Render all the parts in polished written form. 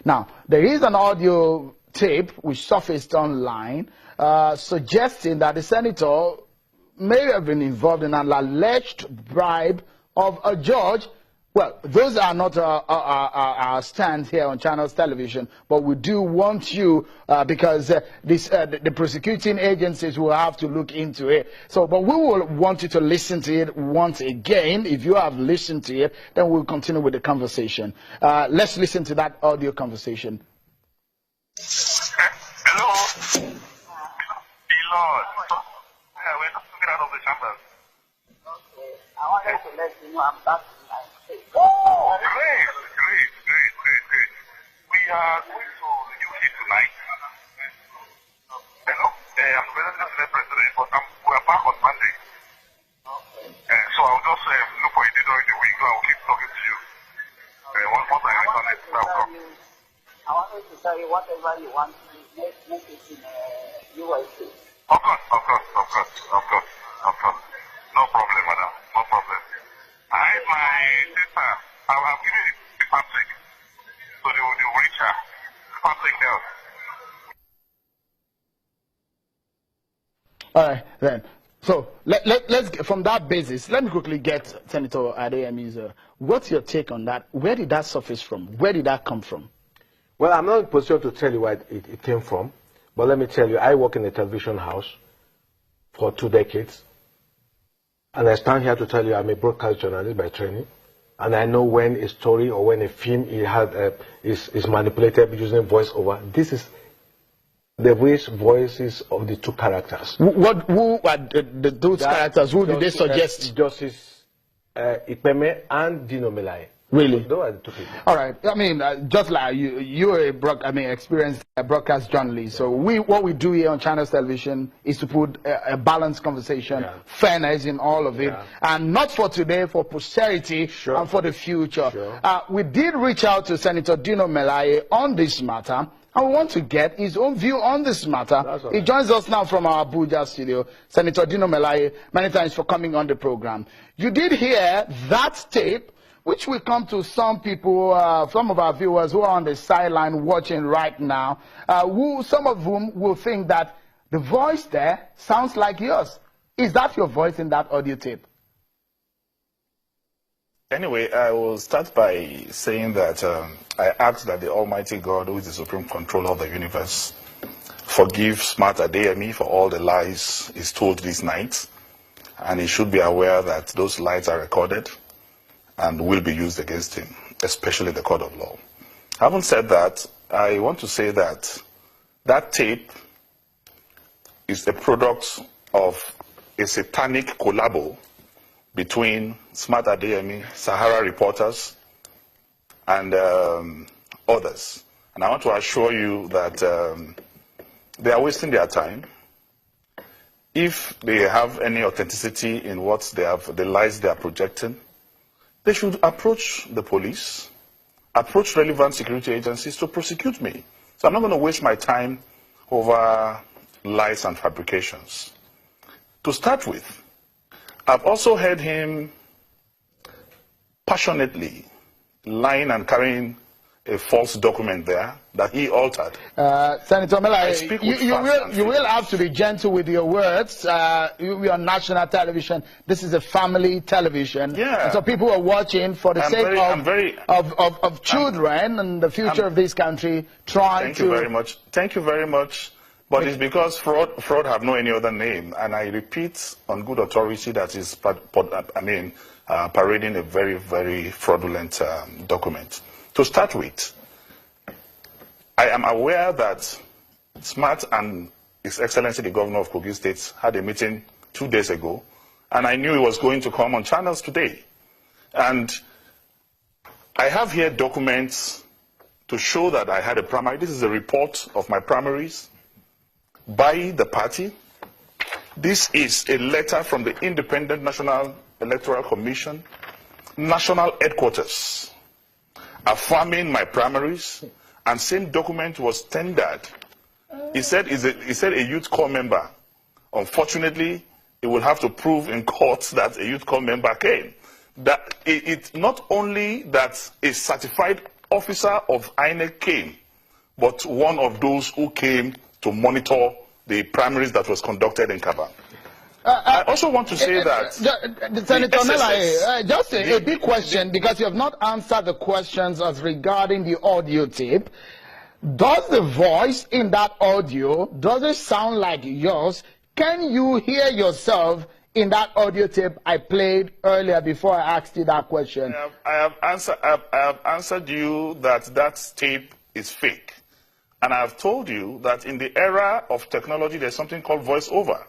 Now, there is an audio tape which surfaced online suggesting that the senator may have been involved in an alleged bribe of a judge. Well, those are not our stand here on Channels Television, but we do want you, because the prosecuting agencies will have to look into it. So, but we will want you to listen to it once again. If you have listened to it, then we'll continue with the conversation. Let's listen to that audio conversation. Hello? Lord. Yeah, we're just looking out of the chambers. Okay. I wanted to let you know I'm back to my state. Oh, great. We are going to the UK tonight. Hello? I'm the president, but we are back on Monday. Okay. So I'll just look for you during the week. I'll keep talking to you. Once I return it, I'll come. I wanted to tell you whatever you want to do, make it in USA. Of course. No problem, madam. No problem. My sister, I'll give you the Patrick. So they will reach her. Patrick there. All right, then. So let's get, from that basis, let me quickly get Senator Adeyemi's. What's your take on that? Where did that surface from? Where did that come from? Well, I'm not in a position to tell you where it came from, but let me tell you, I work in a television house for 2 decades, and I stand here to tell you I'm a broadcast journalist by training, and I know when a story or when a film is manipulated using voiceover. This is the voices of the two characters. Who are those characters? Who did they suggest? Justice Ipeme and Dino Malaye. Really? Those are the two people. All right. I mean, just like you're experienced broadcast journalist. So what we do here on Channels Television is to put a balanced conversation, fairness in all of it, and not for today, for posterity and for the future. We did reach out to Senator Dino Malaye on this matter, and we want to get his own view on this matter. He joins us now from our Abuja studio. Senator Dino Malaye, many thanks for coming on the program. You did hear that tape, which will come to some people, some of our viewers who are on the sideline watching right now, some of whom will think that the voice there sounds like yours. Is that your voice in that audio tape? Anyway, I will start by saying that I ask that the Almighty God, who is the supreme controller of the universe, forgive smart Adeyemi for all the lies he's told these nights, and he should be aware that those lies are recorded and will be used against him, especially in the court of law. Having said that, I want to say that that tape is a product of a satanic collabo between Smart Adeyemi, Sahara reporters, and others. And I want to assure you that they are wasting their time. If they have any authenticity in what they have, the lies they are projecting, they should approach the police, approach relevant security agencies to prosecute me. So I'm not going to waste my time over lies and fabrications. To start with, I've also heard him passionately lying and carrying a false document there that he altered. Senator Malaye, you will have to be gentle with your words. We are on national television. This is a family television. Yeah. And so people are watching for the sake of children and the future of this country. Thank you very much. Thank you very much. But it's because fraud have no any other name. And I repeat on good authority that is parading a very, very fraudulent document. To start with, I am aware that Smart and His Excellency the Governor of Kogi State had a meeting 2 days ago, and I knew he was going to come on channels today. And I have here documents to show that I had a primary. This is a report of my primaries by the party. This is a letter from the Independent National Electoral Commission, National Headquarters, affirming my primaries, and same document was tendered. He said a youth corps member. Unfortunately, he will have to prove in court that a youth corps member came. That it's not only that a certified officer of INEC came, but one of those who came to monitor the primaries that was conducted in Kaban. I also want to say that Senator Malaye, just a big question, because you have not answered the questions as regarding the audio tape. Does the voice in that audio, does it sound like yours? Can you hear yourself in that audio tape I played earlier before I asked you that question? I have answered you that that tape is fake. And I have told you that in the era of technology, there's something called voiceover.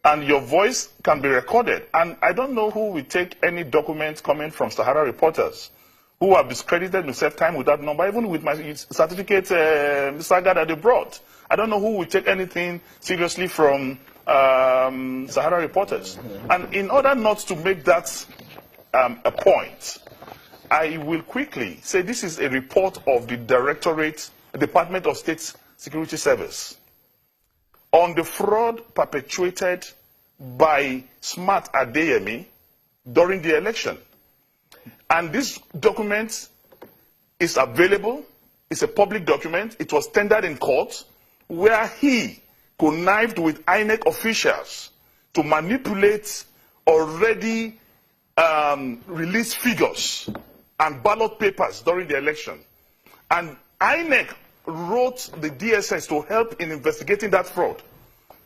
And your voice can be recorded. And I don't know who will take any documents coming from Sahara reporters who have discredited me self time with that number, even with my certificate saga that they brought. I don't know who will take anything seriously from Sahara reporters. And in order not to make that a point, I will quickly say this is a report of the Department of State Security Service on the fraud perpetuated by Smart Adeyemi during the election. And this document is available. It's a public document. It was tendered in court, where he connived with INEC officials to manipulate already released figures and ballot papers during the election. And INEC wrote the DSS to help in investigating that fraud.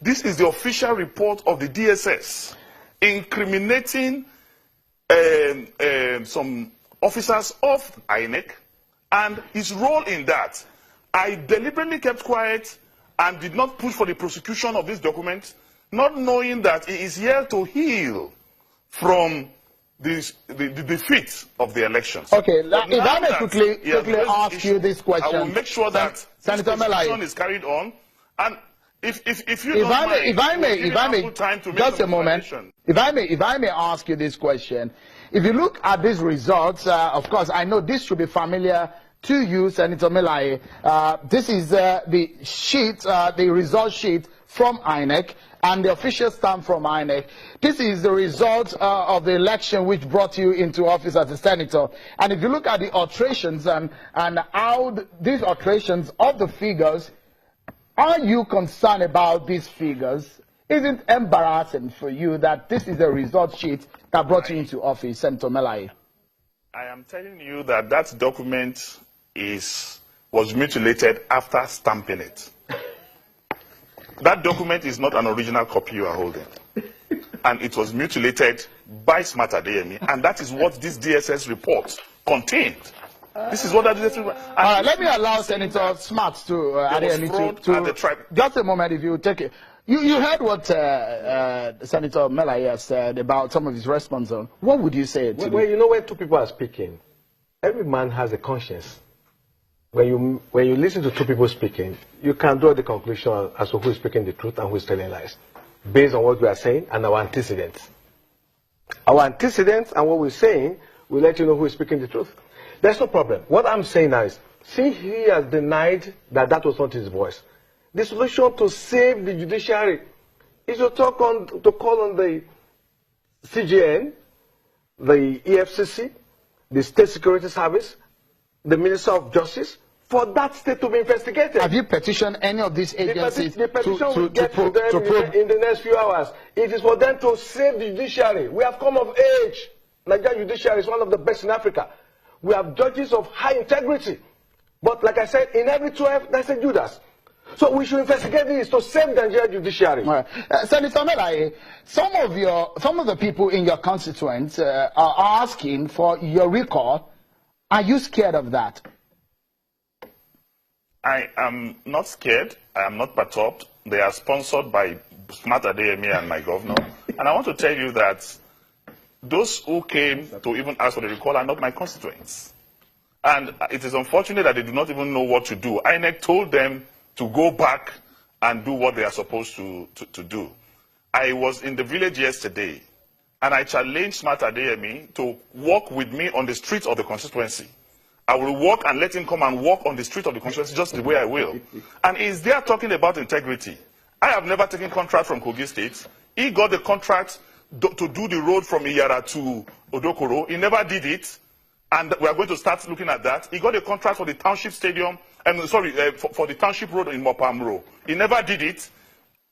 This is the official report of the DSS incriminating some officers of INEC and his role in that. I deliberately kept quiet and did not push for the prosecution of this document, not knowing that he is here to heal from the defeat of the elections. Okay, if I may quickly ask you this question. I will make sure that Senator Malaye is carried on. And if you don't mind, if I may, time to just a moment. If I may ask you this question. If you look at these results, of course, I know this should be familiar to you, Senator Malaye. This is the sheet, the result sheet from INEC and the official stamp from INEC. This is the result of the election which brought you into office as a senator. And if you look at the alterations and how these alterations of the figures, are you concerned about these figures? Is it embarrassing for you that this is a result sheet that brought you into office, Senator Malaye? I am telling you that that document was mutilated after stamping it. That document is not an original copy you are holding. And it was mutilated by Smart Adeyemi, and that is what this DSS report contained. This is what that DSS report. Let me allow Senator Smart to Adeyemi to just a moment, if you take it. You heard what Senator Malaye said about some of his response on. What would you say to Well, you know, when two people are speaking, every man has a conscience. When you listen to two people speaking, you can draw the conclusion as to who is speaking the truth and who is telling lies, based on what we are saying and our antecedents. Our antecedents and what we're saying will let you know who is speaking the truth. There's no problem. What I'm saying now is, since he has denied that that was not his voice, the solution to save the judiciary is to call on the CJN, the EFCC, the State Security Service, the Minister of Justice, for that state to be investigated. Have you petitioned any of these agencies the petition will get to them in the next few hours. It is for them to save the judiciary. We have come of age. Nigerian judiciary is one of the best in Africa. We have judges of high integrity. But like I said, in every 12, there's a Judas. So we should investigate this to save the Nigerian judiciary. Senator Malaye, some of the people in your constituents are asking for your recall. Are you scared of that? I am not scared. I am not perturbed. They are sponsored by Smart Adeyemi and my governor. And I want to tell you that those who came to even ask for the recall are not my constituents. And it is unfortunate that they do not even know what to do. INEC told them to go back and do what they are supposed to do. I was in the village yesterday, and I challenged Smart Adeyemi to walk with me on the streets of the constituency. I will walk and let him come and walk on the street of the constituency just the way I will. And he's there talking about integrity. I have never taken contract from Kogi State. He got the contract to do the road from Iyara to Odokoro. He never did it. and we are going to start looking at that. He got a contract for the township stadium, for the township road in Mopamro. He never did it.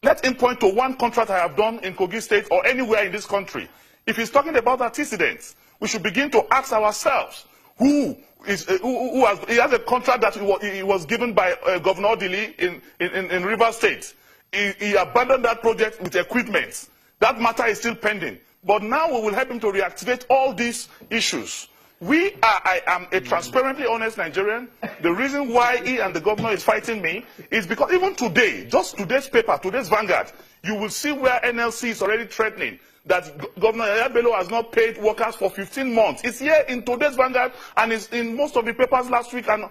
Let him point to one contract I have done in Kogi State or anywhere in this country. If he's talking about antecedents, we should begin to ask ourselves, he has a contract that he was given by Governor Odili in Rivers State. He abandoned that project with equipment. That matter is still pending. But now we will help him to reactivate all these issues. I am a transparently honest Nigerian. The reason why he and the governor is fighting me is because even today, just today's paper, today's Vanguard, you will see where NLC is already threatening that Governor Adeyemi has not paid workers for 15 months. It's here in today's Vanguard and it's in most of the papers last week and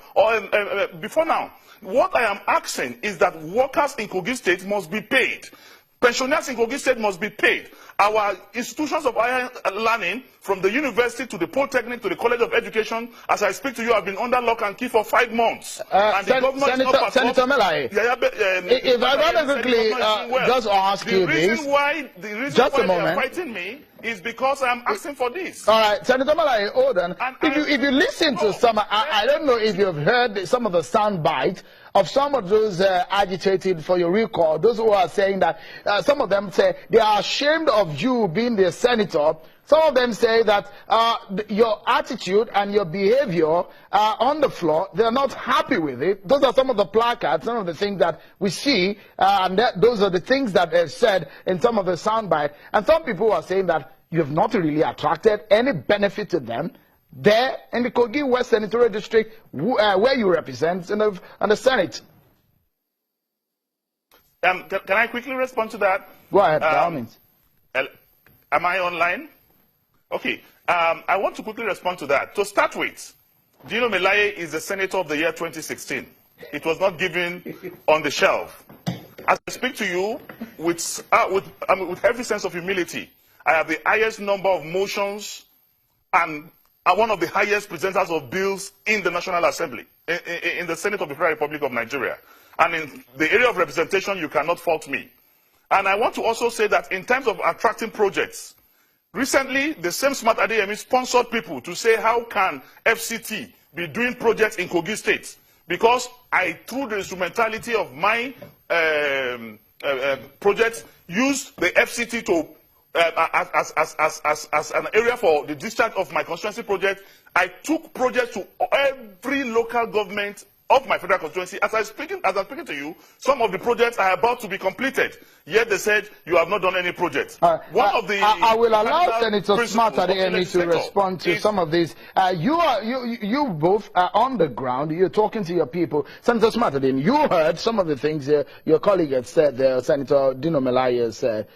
before now. What I am asking is that workers in Kogi State must be paid. Pensioners in Kogi State must be paid. Our institutions of higher learning, from the university to the polytechnic to the college of education, as I speak to you, have been under lock and key for 5 months. And the government is not Senator Malaye, if I want to quickly just ask you this, the reason why they are fighting me is because I'm asking for this. All right, Senator Malaye, hold on. If you listen to some, I don't know if you've heard some of the sound bites of some of those agitated for your recall, those who are saying that some of them say they are ashamed of you being the senator. Some of them say that your attitude and your behavior on the floor, they're not happy with it. Those are some of the placards, some of the things that we see, and those are the things that are said in some of the soundbite. And some people are saying that you have not really attracted any benefit to them there in the Kogi West Senatorial District, where you represent in the Senate. Can I quickly respond to that? Go ahead, by all means. Am I online? Okay. I want to quickly respond to that. To start with, Dino Malaye is the Senator of the year 2016. It was not given on the shelf. As I speak to you, with every sense of humility, I have the highest number of motions and one of the highest presenters of bills in the National Assembly, in the Senate of the Federal Republic of Nigeria. And in the area of representation, you cannot fault me. And I want to also say that in terms of attracting projects, recently, the same smart Adeyemi sponsored people to say, how can FCT be doing projects in Kogi State? Because through the instrumentality of my projects, used the FCT to as an area for the discharge of my constituency project. I took projects to every local government of my federal constituency. As I'm speaking to you, some of the projects are about to be completed. Yet they said you have not done any projects. I will allow Senator Smart Adeyemi to respond to some of these. You both are on the ground. You're talking to your people. Senator Smart Adeyemi, you heard some of the things your colleague had said. Senator Dino Malaye said.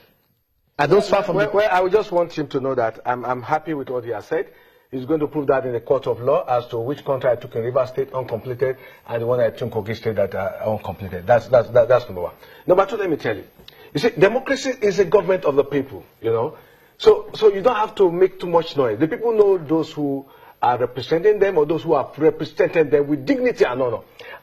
Are those far from well, I would just want him to know that I'm happy with what he has said. He's going to prove that in the court of law as to which contract I took in Rivers State uncompleted and the one I took in Kogi State that are uncompleted. That's number one. Number two, let me tell you. You see, democracy is a government of the people, you know. So you don't have to make too much noise. The people know those who are representing them or those who have represented them with dignity and honor.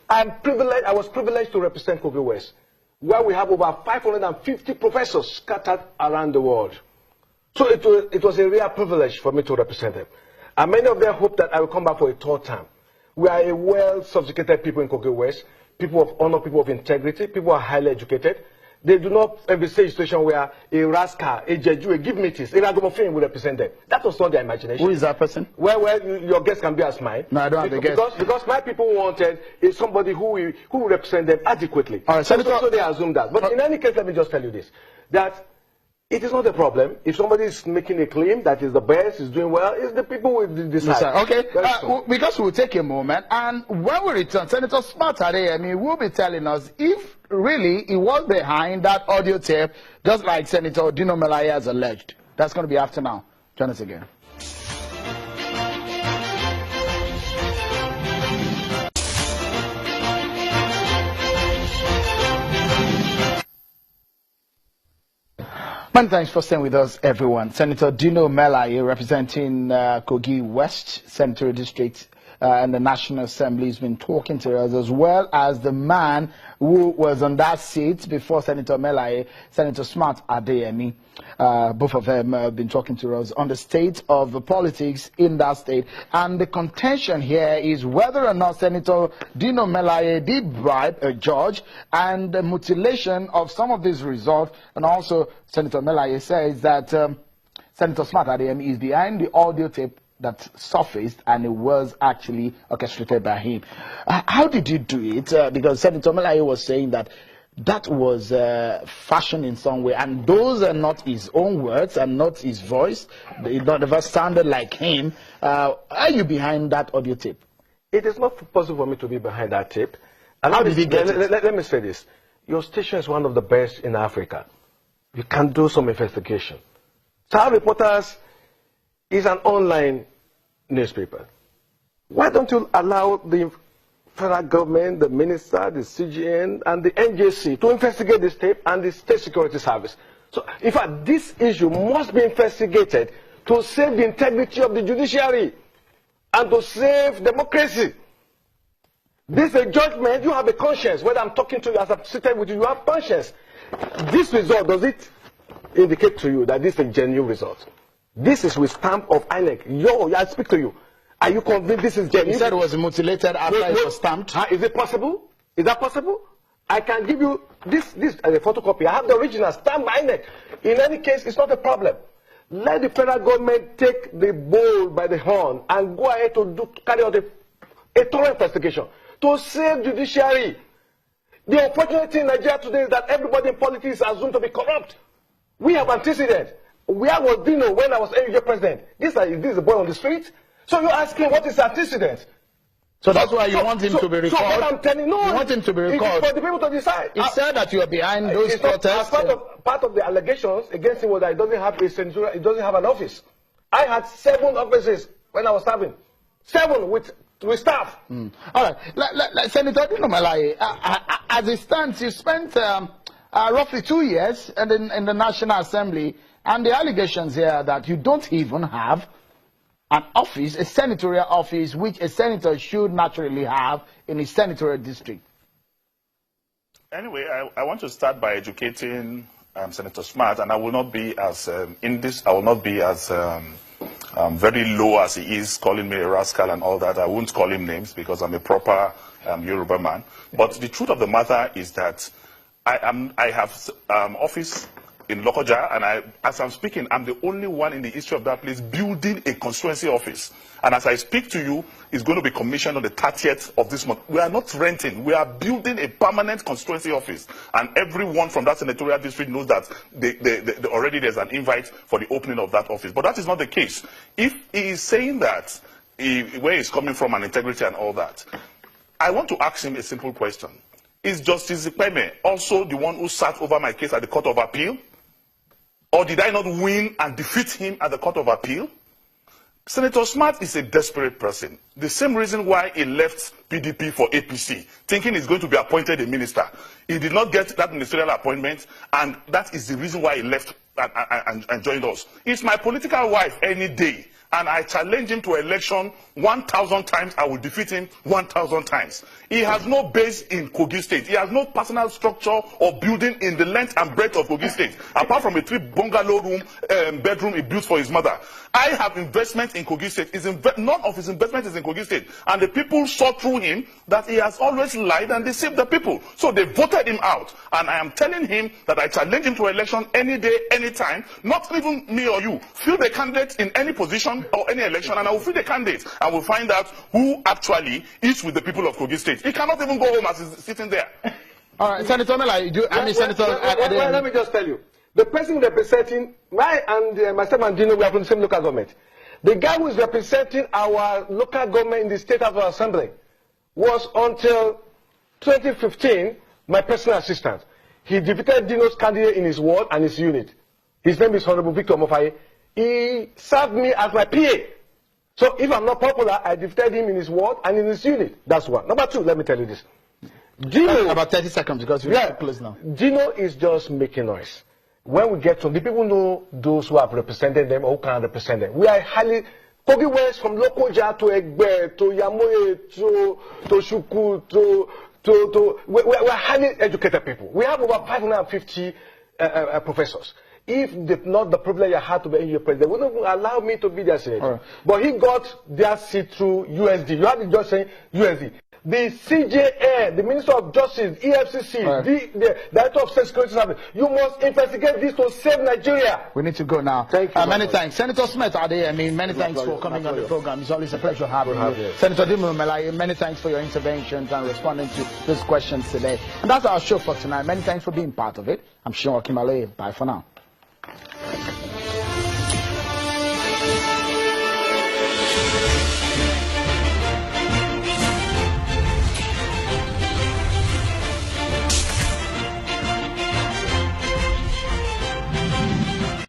I was privileged to represent Kogi West, where we have over 550 professors scattered around the world. So it was a real privilege for me to represent them. And many of them hope that I will come back for a third term. We are a well-sophisticated people in Kogi West, people of honor, people of integrity, people who are highly educated. They do not envisage a situation where a rascal, a jeju, a give meetings, a ragamuffin will represent them. That was not their imagination. Who is that person? Well, your guest can be as mine. No, I don't have the guest. Because my people wanted is somebody who will represent them adequately. All right, so they assume that. But in any case, let me just tell you this, that it is not a problem. If somebody is making a claim that is the best, is doing well, it's the people who will decide. Okay, because we'll take a moment, and when we return, Senator Smart Adeyemi will be telling us if really he was behind that audio tape, just like Senator Dino Malaye has alleged. That's going to be after now. Join us again. Many thanks for staying with us, everyone. Senator Dino Malaye, representing Kogi West Senatorial District, in the National Assembly has been talking to us, as well as the man who was on that seat before Senator Malaye, Senator Smart Adeyemi. Both of them have been talking to us on the state of the politics in that state. And the contention here is whether or not Senator Dino Malaye did bribe a judge, and the mutilation of some of these results. And also, Senator Malaye says that Senator Smart Adeyemi is behind the audio tape that surfaced, and it was actually orchestrated by him. How did you do it? Because Senator Malaye was saying that that was fashioned in some way, and those are not his own words and not his voice. They never sounded like him. Are you behind that audio tape? It is not possible for me to be behind that tape. And how did he get it? Let me say this. Your station is one of the best in Africa. You can do some investigation. Star Reporters is an online newspaper. Why don't you allow the federal government, the minister, the CGN, and the NJC to investigate this tape, and the State Security Service? So, in fact, this issue must be investigated to save the integrity of the judiciary and to save democracy. This is a judgment. You have a conscience. Whether I'm talking to you as I'm sitting with you, you have conscience. This result, does it indicate to you that this is a genuine result? This is with stamp of INEC. I speak to you. Are you convinced this is genuine? You said it was mutilated after it was stamped. Is it possible? Is that possible? I can give you this as a photocopy. I have the original stamped by INEC. In any case, it's not a problem. Let the federal government take the bull by the horn and go ahead to carry out a thorough investigation to save judiciary. The unfortunate thing in Nigeria today is that everybody in politics is assumed to be corrupt. We have antecedent. Where was Dino when I was NUJ president? This is a boy on the street. So you're asking what is antecedent? So that's why you want him to be recalled. So what I'm telling you, you want him to be recalled. It's for the people to decide. He said that you are behind those protests. Part of the allegations against him was that he doesn't have a senatorial, he doesn't have an office. I had 7 offices when I was serving. 7 with staff. All right, Senator Dino Malaye, as it stands, you spent roughly 2 years in the National Assembly, and the allegations here that you don't even have an office, a senatorial office, which a senator should naturally have in his senatorial district. Anyway, I want to start by educating Senator Smart, and I will not be as I will not be as very low as he is, calling me a rascal and all that. I won't call him names because I'm a proper Yoruba man. But the truth of the matter is that I have office in Lokoja, and as I'm speaking, I'm the only one in the history of that place building a constituency office. And as I speak to you, it's going to be commissioned on the 30th of this month. We are not renting. We are building a permanent constituency office. And everyone from that senatorial district knows that already there's an invite for the opening of that office. But that is not the case. If he is saying that, where he's coming from and integrity and all that, I want to ask him a simple question. Is Justice Zipeme also the one who sat over my case at the Court of Appeal? Or did I not win and defeat him at the Court of Appeal? Senator Smart is a desperate person. The same reason why he left PDP for APC, thinking he's going to be appointed a minister. He did not get that ministerial appointment, and that is the reason why he left and joined us. He's my political wife any day, and I challenge him to election 1,000 times. I will defeat him 1,000 times. He has no base in Kogi State. He has no personal structure or building in the length and breadth of Kogi State, apart from a 3-bungalow bedroom he built for his mother. I have investment in Kogi State. None of his investment is in Kogi State. And the people saw through him that he has always lied and deceived the people. So they voted him out. And I am telling him that I challenge him to election any day, any time. Not even me or you. Field the candidate in any position or any election, and I will field the candidate. And we'll find out who actually is with the people of Kogi State. He cannot even go home as he's sitting there. All right, Senator Malaye, let me just tell you. The person representing myself and Dino, we are from the same local government. The guy who is representing our local government in the State House of Assembly was until 2015 my personal assistant. He defeated Dino's candidate in his ward and his unit. His name is Honorable Victor Mofaye. He served me as my PA. So if I'm not popular, I defeated him in his ward and in his unit. That's one. Number 2, let me tell you this. Dino, about 30 seconds because we're close now. Dino is just making noise. When we get to the people know those who have represented them or who can represent them. We are highly Kogi West, from Lokoja to Egbe, to Yamoye, to Shuku, we're highly educated people. We have over 550 professors. If not the privilege I had to be your president, they wouldn't allow me to be their senator. Right. But he got their seat through USD. You have to just say USD. The CJA, the Minister of Justice, EFCC, right. the Director of State Security Service, you must investigate this to save Nigeria. We need to go now. Thank you. Many thanks. Senator Smith, Adeyemi, many thanks for coming on the program. It's always a pleasure having you. Senator Dino, Malaye, many thanks for your interventions and responding to these questions today. And that's our show for tonight. Many thanks for being part of it. I'm Malaye. Bye for now.